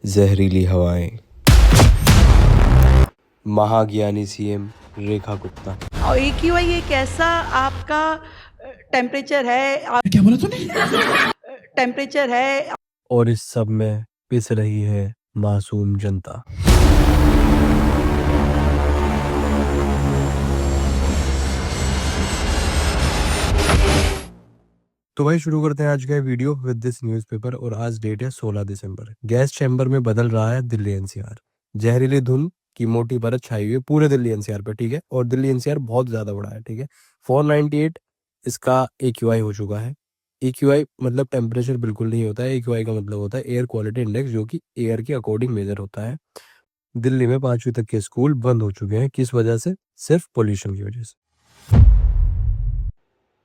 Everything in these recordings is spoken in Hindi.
जहरीली हवाएं। महाज्ञानी सीएम रेखा गुप्ता। और AQI एक ऐसा आपका टेम्परेचर है, क्या बोला तूने? टेम्परेचर है। और इस सब में पिस रही है मासूम जनता। तो भाई शुरू करते हैं आज का वीडियो विद दिस न्यूज़पेपर। और आज डेट है 16 दिसंबर। गैस चैम्बर में बदल रहा है दिल्ली एनसीआर। जहरीली धुंध की मोटी परत छाई हुई है पूरे दिल्ली एनसीआर पर, ठीक है। और दिल्ली एनसीआर बहुत ज्यादा बड़ा है, ठीक है। 498 इसका AQI हो चुका है। AQI मतलब टेम्परेचर बिल्कुल नहीं होता है। AQI का मतलब होता है एयर क्वालिटी इंडेक्स, जो कि एयर के अकॉर्डिंग मेजर होता है। दिल्ली में 5वीं तक के स्कूल बंद हो चुके हैं। किस वजह से? सिर्फ पोल्यूशन की वजह से।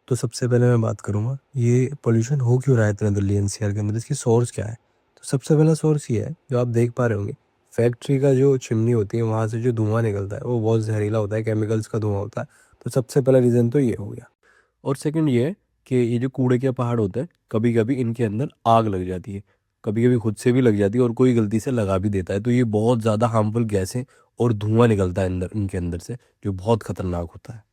तो सबसे पहले मैं बात करूंगा ये पोल्यूशन हो क्यों रहा है इतना दिल्ली एनसीआर के अंदर, इसकी सोर्स क्या है। तो सबसे पहला सोर्स ये है, जो आप देख पा रहे होंगे, फैक्ट्री का जो चिमनी होती है वहां से जो धुआं निकलता है वो बहुत जहरीला होता है, केमिकल्स का धुआं होता है। तो सबसे पहला रीजन तो ये हो गया। और सेकंड ये है कि ये जो कूड़े के पहाड़ होते हैं, कभी कभी इनके अंदर आग लग जाती है, कभी कभी खुद से भी लग जाती है और कोई गलती से लगा भी देता है। तो ये बहुत ज़्यादा हार्मफुल गैसें और धुआं निकलता है अंदर इनके अंदर से, जो बहुत खतरनाक होता है।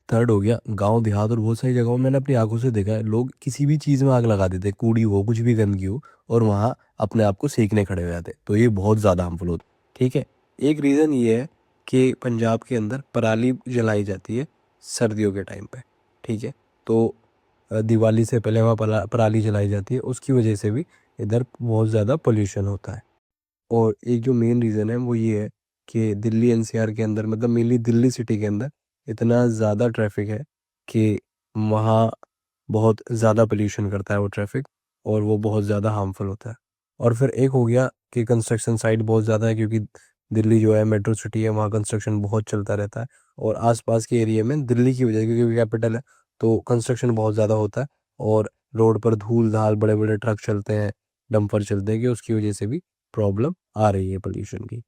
थर्ड हो गया, गांव देहात और बहुत सारी जगहों में मैंने अपनी आंखों से देखा है, लोग किसी भी चीज़ में आग लगा देते, कूड़ी हो कुछ भी गंदगी हो, और वहाँ अपने आप को सेकने खड़े हो जाते। तो ये बहुत ज़्यादा हार्मफुल होता है, ठीक है। एक रीज़न ये है कि पंजाब के अंदर पराली जलाई जाती है सर्दियों के टाइम पे, ठीक है। तो दिवाली से पहले वहाँ पराली जलाई जाती है, उसकी वजह से भी इधर बहुत ज़्यादा पोल्यूशन होता है। और एक जो मेन रीज़न है वो ये है कि दिल्ली एनसीआर के अंदर, मतलब मेनली दिल्ली सिटी के अंदर इतना ज़्यादा ट्रैफिक है कि वहाँ बहुत ज़्यादा पोल्यूशन करता है वो ट्रैफिक, और वो बहुत ज़्यादा हार्मफुल होता है। और फिर एक हो गया कि कंस्ट्रक्शन साइट बहुत ज़्यादा है, क्योंकि दिल्ली जो है मेट्रो सिटी है, वहाँ कंस्ट्रक्शन बहुत चलता रहता है। और आसपास के एरिया में दिल्ली की वजह से, क्योंकि कैपिटल है, तो कंस्ट्रक्शन बहुत ज़्यादा होता है। और रोड पर धूल धाल, बड़े बड़े ट्रक चलते हैं, डंपर चलते हैं, कि उसकी वजह से भी प्रॉब्लम आ रही है पोल्यूशन की।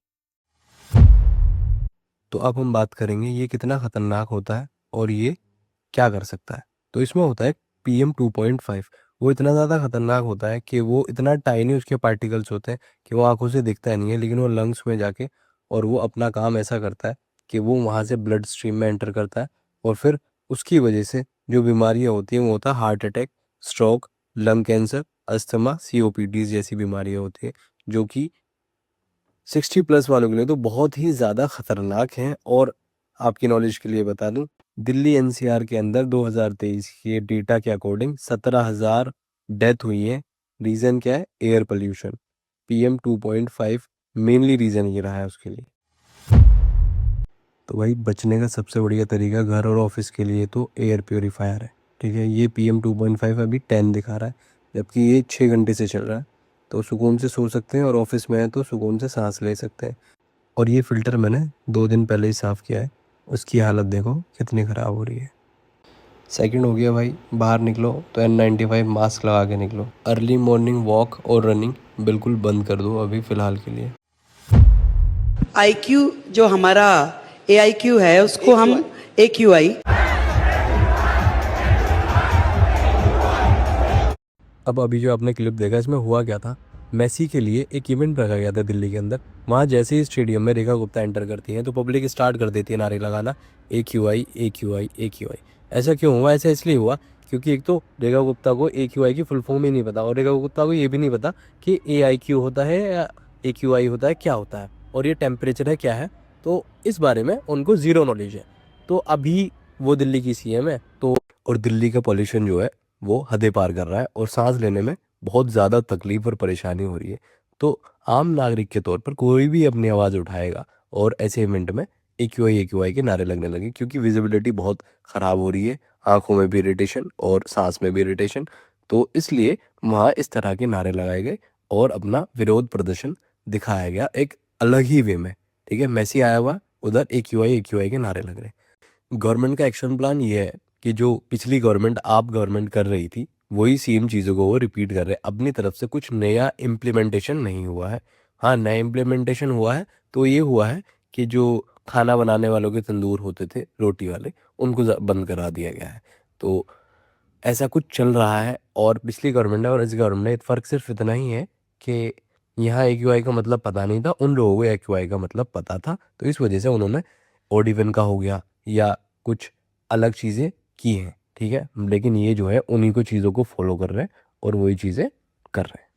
तो अब हम बात करेंगे ये कितना खतरनाक होता है और ये क्या कर सकता है। तो इसमें होता है PM2.5। वो इतना ज़्यादा खतरनाक होता है कि वो इतना टाइनी उसके पार्टिकल्स होते हैं कि वो आंखों से दिखता नहीं है, लेकिन वो लंग्स में जाके और वो अपना काम ऐसा करता है कि वो वहाँ से ब्लड स्ट्रीम में एंटर करता है। और फिर उसकी वजह से जो बीमारियाँ होती हैं वो होता है heart attack, stroke, lung cancer, asthma, COPD जैसी बीमारियाँ होती हैं, जो कि 60+ वालों के लिए तो बहुत ही ज़्यादा खतरनाक हैं। और आपकी नॉलेज के लिए बता दूं, दिल्ली एनसीआर के अंदर 2023 के डेटा के अकॉर्डिंग 17,000 डेथ हुई है। रीज़न क्या है? Air pollution. PM2.5 mainly reason ये रहा है उसके लिए। तो भाई बचने का सबसे बढ़िया तरीका घर और ऑफिस के लिए तो एयर प्योरीफायर है, ठीक है। ये PM2.5 अभी 10 दिखा रहा है, जबकि ये 6 घंटे से चल रहा है। तो सुकून से सो सकते हैं, और ऑफिस में है तो सुकून से सांस ले सकते हैं। और ये फ़िल्टर मैंने 2 दिन पहले ही साफ़ किया है, उसकी हालत देखो कितनी ख़राब हो रही है। सेकंड हो गया भाई, बाहर निकलो तो N95 मास्क लगा के निकलो। अर्ली मॉर्निंग वॉक और रनिंग बिल्कुल बंद कर दो अभी फ़िलहाल के लिए। IQ जो हमारा AIQ है उसको हम AQI। अब अभी जो आपने क्लिप देखा, इसमें हुआ क्या था, मेसी के लिए एक इवेंट रखा गया था दिल्ली के अंदर। वहाँ जैसे ही स्टेडियम में रेखा गुप्ता एंटर करती हैं तो पब्लिक स्टार्ट कर देती है नारे लगाना, AQI AQI AQI। ऐसा क्यों हुआ? ऐसा इसलिए हुआ क्योंकि एक तो रेखा गुप्ता को AQI की फुल फॉर्म ही नहीं पता, और रेखा गुप्ता को ये भी नहीं पता कि AIQ होता है या AQI होता है, क्या होता है, और ये टेम्परेचर है क्या है। तो इस बारे में उनको ज़ीरो नॉलेज है। तो अभी वो दिल्ली की CM है, तो और दिल्ली का पॉल्यूशन जो है वो हदें पार कर रहा है, और सांस लेने में बहुत ज़्यादा तकलीफ और परेशानी हो रही है। तो आम नागरिक के तौर पर कोई भी अपनी आवाज़ उठाएगा और ऐसे इवेंट में AQI AQI के नारे लगने लगे, क्योंकि विजिबिलिटी बहुत ख़राब हो रही है, आंखों में भी इरिटेशन और सांस में भी इरिटेशन। तो इसलिए वहाँ इस तरह के नारे लगाए गए और अपना विरोध प्रदर्शन दिखाया गया एक अलग ही वे में, ठीक है। मेसी आया हुआ, उधर AQI AQI के नारे लग रहे। गवर्नमेंट का एक्शन प्लान ये है कि जो पिछली गवर्नमेंट आप गवर्नमेंट कर रही थी वही सेम चीज़ों को वो रिपीट कर रहे हैं। अपनी तरफ से कुछ नया इम्प्लीमेंटेशन नहीं हुआ है। हाँ, नया इम्प्लीमेंटेशन हुआ है तो ये हुआ है कि जो खाना बनाने वालों के तंदूर होते थे रोटी वाले, उनको बंद करा दिया गया है। तो ऐसा कुछ चल रहा है। और पिछली गवर्नमेंट है और इस गवर्नमेंट में फ़र्क सिर्फ इतना ही है कि यहाँ AQI का मतलब पता नहीं था, उन लोगों को AQI का मतलब पता था, तो इस वजह से उन्होंने ओडिवन का हो गया या कुछ अलग चीज़ें की हैं, ठीक है। लेकिन ये जो है उन्हीं को चीज़ों को फॉलो कर रहे हैं और वही चीज़ें कर रहे हैं।